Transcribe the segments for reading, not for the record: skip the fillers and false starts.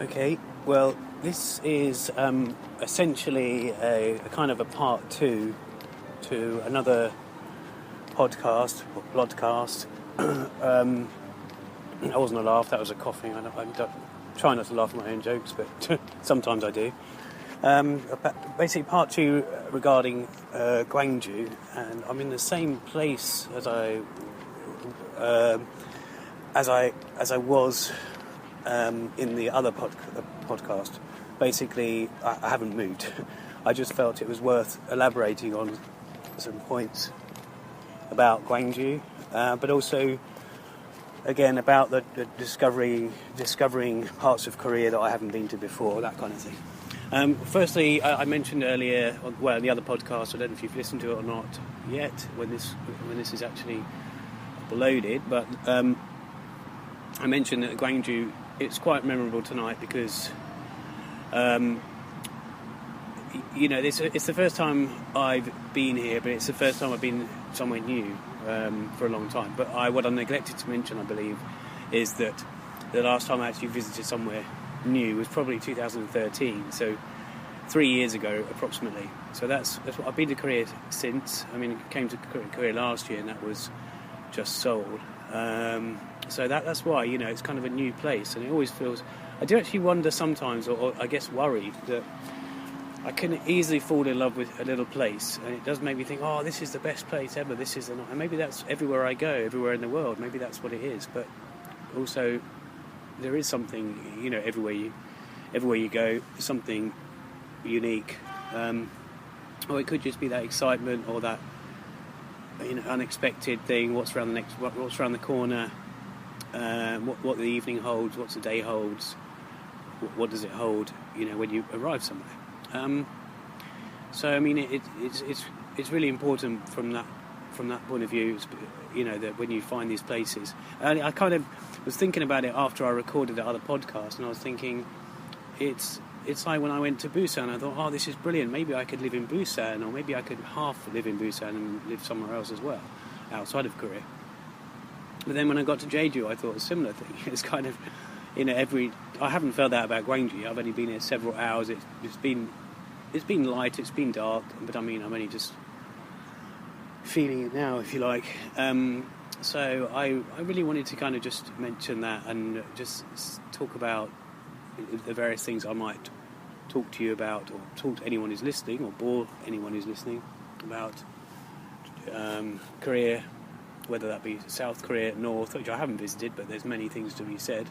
Okay, well, this is essentially a kind of a part two to another podcast, or Plodcast. That wasn't a laugh, that was a coughing. I try not to laugh at my own jokes, but sometimes I do. Basically, part two regarding Gwangju, and I'm in the same place as I was in the other podcast. Basically, I haven't moved. I just felt it was worth elaborating on some points about Gwangju, but also, again, about the discovering parts of Korea that I haven't been to before, that kind of thing. Firstly, I mentioned earlier, well, in the other podcast, I don't know if you've listened to it or not yet, when this is actually uploaded, but I mentioned that Gwangju, it's quite memorable tonight because, it's the first time I've been here, but it's the first time I've been somewhere new for a long time. But what I neglected to mention, I believe, is that the last time I actually visited somewhere new was probably 2013, so 3 years ago approximately. So that's what I've been to Korea since. I mean, I came to Korea last year, and that was just Seoul. So that's why, it's kind of a new place, and it always feels... I do actually wonder sometimes, or I guess worry, that I can easily fall in love with a little place, and it does make me think, oh, this is the best place ever, and maybe that's everywhere I go, everywhere in the world, maybe that's what it is, but also there is something, everywhere you go, something unique, or it could just be that excitement, or that unexpected thing, what's around the corner, what the evening holds, what's the day holds, what does it hold, when you arrive somewhere. So I mean, it's really important from that point of view, that when you find these places. And I kind of was thinking about it after I recorded the other podcast, and I was thinking, it's like when I went to Busan, I thought, oh, this is brilliant, maybe I could live in Busan, or maybe I could half live in Busan and live somewhere else as well, outside of Korea. But then when I got to Jeju, I thought a similar thing. It's kind of, I haven't felt that about Gwangju. I've only been here several hours. It's been light, it's been dark, but I mean, I'm only just feeling it now, if you like. So I really wanted to kind of just mention that and just talk about the various things I might talk to you about, or talk to anyone who's listening, or bore anyone who's listening about Korea, whether that be South Korea, North, which I haven't visited, but there's many things to be said.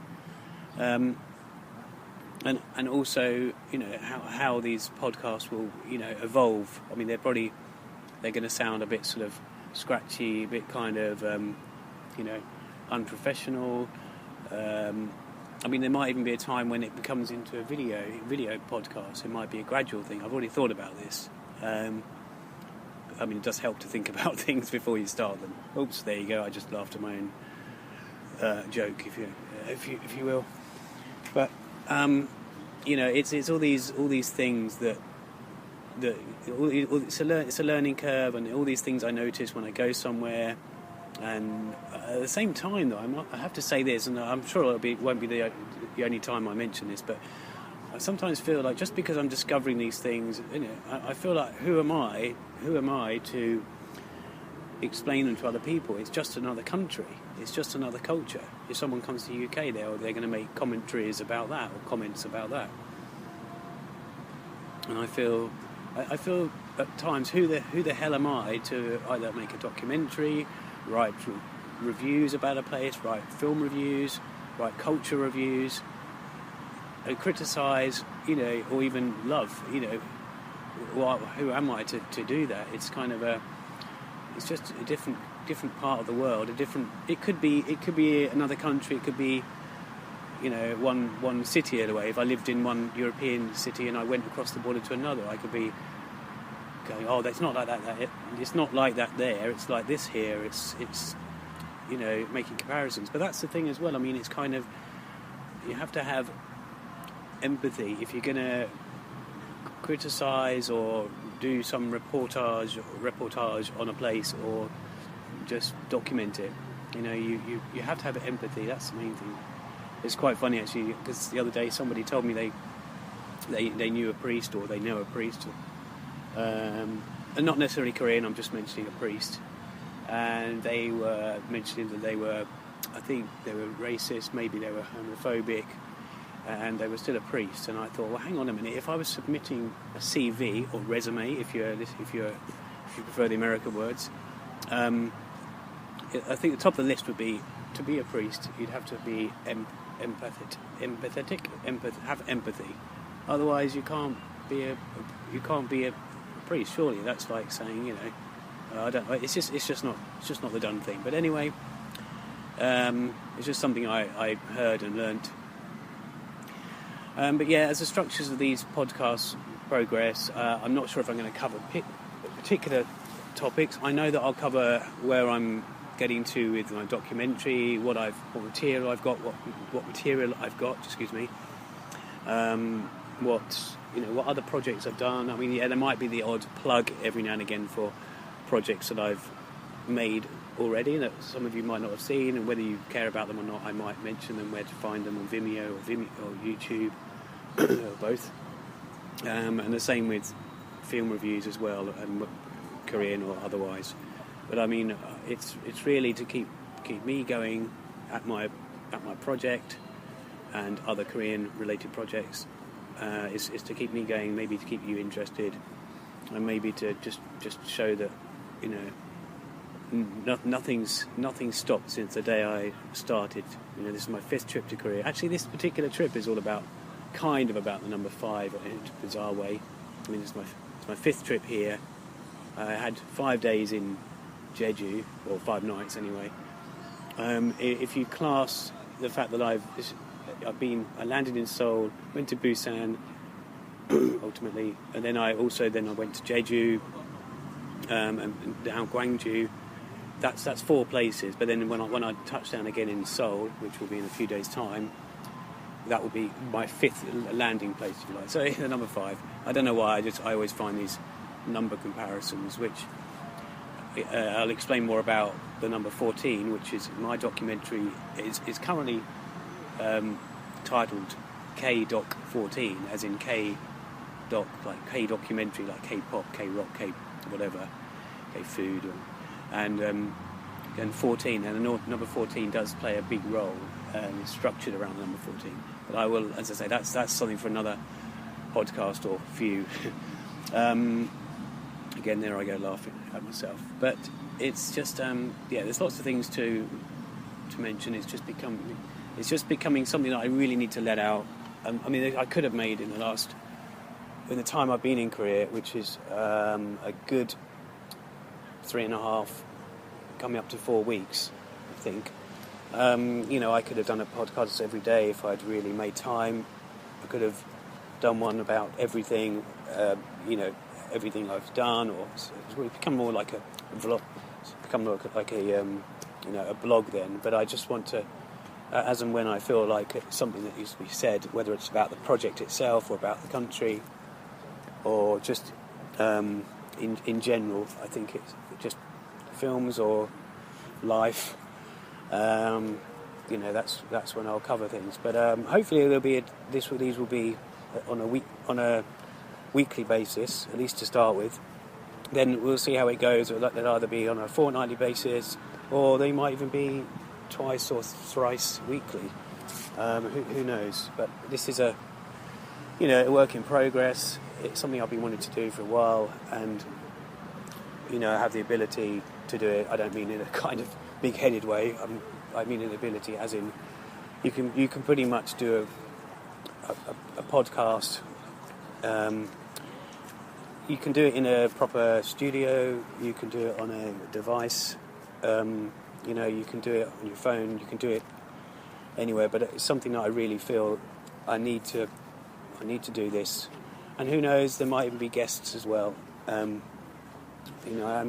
And also, how these podcasts will, evolve. I mean, they're going to sound a bit sort of scratchy, a bit kind of, unprofessional. I mean, there might even be a time when it becomes into a video podcast. It might be a gradual thing. I've already thought about this. I mean, it does help to think about things before you start them. Oops, there you go. I just laughed at my own joke, if you will. But it's all these things that it's a learning curve, and all these things I notice when I go somewhere. And at the same time, though, I have to say this, and I'm sure it won't be the only time I mention this, but I sometimes feel like just because I'm discovering these things, I feel like who am I to explain them to other people? It's just another country. It's just another culture. If someone comes to the UK, they're going to make commentaries about that, or comments about that. And I feel at times, who the hell am I to either make a documentary, write reviews about a place, write film reviews, write culture reviews, and criticise, or even love, who am I to do that? It's kind of it's just a different part of the world, it could be another country, it could be, one city away. If I lived in one European city and I went across the border to another, I could be going, oh, that's not like that. It's not like that there. It's like this here. It's making comparisons. But that's the thing as well. I mean, it's kind of, you have to have empathy if you're going to criticise or do some reportage on a place, or just document it. You have to have empathy. That's the main thing. It's quite funny actually, because the other day somebody told me they knew a priest, or they know a priest, and not necessarily Korean. I'm just mentioning a priest, and they were mentioning that I think they were racist, maybe they were homophobic, and they were still a priest. And I thought, well, hang on a minute. If I was submitting a CV or resume, if you prefer the American words, I think the top of the list would be, to be a priest, you'd have to be empathetic, have empathy. Otherwise, you can't be a priest. Surely that's like saying, I don't know. It's just not the done thing. But anyway, it's just something I heard and learnt. But yeah, as the structures of these podcasts progress, I'm not sure if I'm going to cover particular topics. I know that I'll cover where I'm getting to with my documentary, what material I've got. Excuse me. What other projects I've done. I mean, yeah, there might be the odd plug every now and again for projects that I've made already that some of you might not have seen, and whether you care about them or not, I might mention them, where to find them on Vimeo or YouTube, or both. And the same with film reviews as well, and Korean or otherwise. But I mean, it's really to keep me going at my project and other Korean related projects. Is to keep me going, maybe to keep you interested, and maybe to just show that nothing's stopped since the day I started. This is my 5th trip to Korea. Actually, this particular trip is all about the number 5 in a bizarre way. I mean, it's my 5th trip here. I had 5 days in Jeju, or 5 nights anyway. If you class the fact that I landed in Seoul, went to Busan ultimately, and then I went to Jeju and down Gwangju. That's 4 places. But then when I touch down again in Seoul, which will be in a few days' time, that will be my 5th landing place, if you like. So the number 5. I don't know why. I always find these number comparisons, which I'll explain more about the number 14, which is my documentary. is currently titled K-Doc 14, as in K-Doc, like K-documentary, like K-pop, K-rock, K whatever, K-food, and 14, and the number 14 does play a big role, it's structured around the number 14. But I will, as I say, that's something for another podcast or few. Again, there I go laughing at myself. But it's just, there's lots of things to mention. It's just becoming something that I really need to let out. I mean, I could have made in the time I've been in Korea, which is a good 3.5, coming up to 4 weeks, I think. I could have done a podcast every day if I'd really made time. I could have done one about everything, everything I've done, or it's become more like a vlog. It's become like a blog then. But I just want to, as and when I feel like it's something that needs to be said, whether it's about the project itself or about the country, or just in general, I think it's just films or life. That's when I'll cover things. But hopefully these will be on a weekly basis, at least to start with. Then we'll see how it goes. They'll either be on a fortnightly basis, or they might even be twice or thrice weekly. Who knows? But this is a work in progress. It's something I've been wanting to do for a while, and I have the ability to do it. I don't mean in a kind of big-headed way. I mean an ability, as in you can pretty much do a podcast. You can do it in a proper studio. You can do it on a device. You can do it on your phone. You can do it anywhere. But it's something that I really feel I need to do this. And who knows? There might even be guests as well. I'm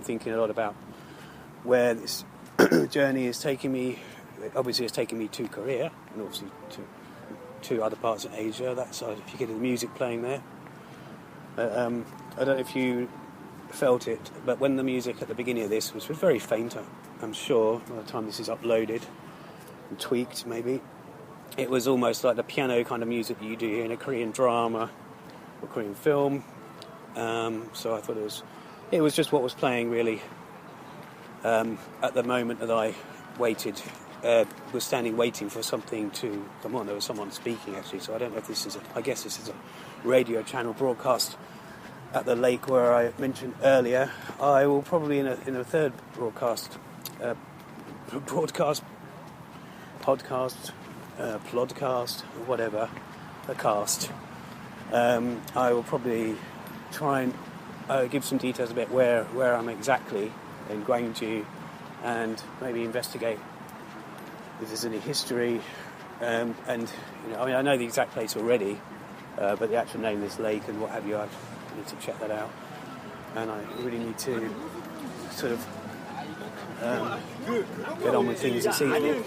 thinking a lot about where this journey is taking me. Obviously, it's taking me to Korea, and obviously to other parts of Asia. That side, if you get the music playing there. I don't know if you felt it, but when the music at the beginning of this was very faint, I'm sure, by the time this is uploaded and tweaked, maybe, it was almost like the piano kind of music that you do in a Korean drama or Korean film. So I thought it was just what was playing really at the moment that I waited. Was standing waiting for something to come on. There was someone speaking actually, so I don't know if this is I guess this is a radio channel broadcast at the lake where I mentioned earlier. I will probably in a third broadcast, podcast, plodcast, whatever, a cast. I will probably try and give some details about where I'm exactly in Gwangju, and maybe investigate if there's any history. And I know the exact place already, but the actual name of this lake and what have you, I need to check that out. And I really need to sort of get on with things this evening.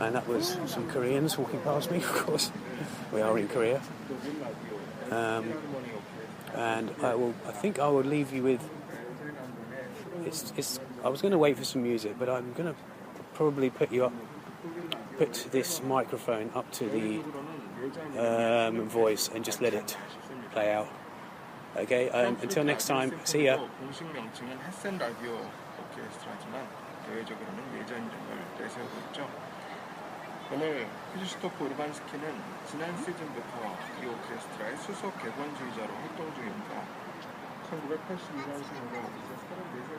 And that was some Koreans walking past me, of course. We are in Korea. And I think I will leave you with. I was going to wait for some music, but I'm going to probably put this microphone up to the voice and just let it play out. Okay, until next time, see ya. 공식 명칭은 햇센 라디오 오케스트라지만 대외적으로는 예전 이름을 내세우고 있죠. 오늘 퓨즈스토프 우르반스키는 지난 시즌부터 이 오케스트라의 수석 객원주의자로 활동 중입니다. 1982년생으로 이제 34살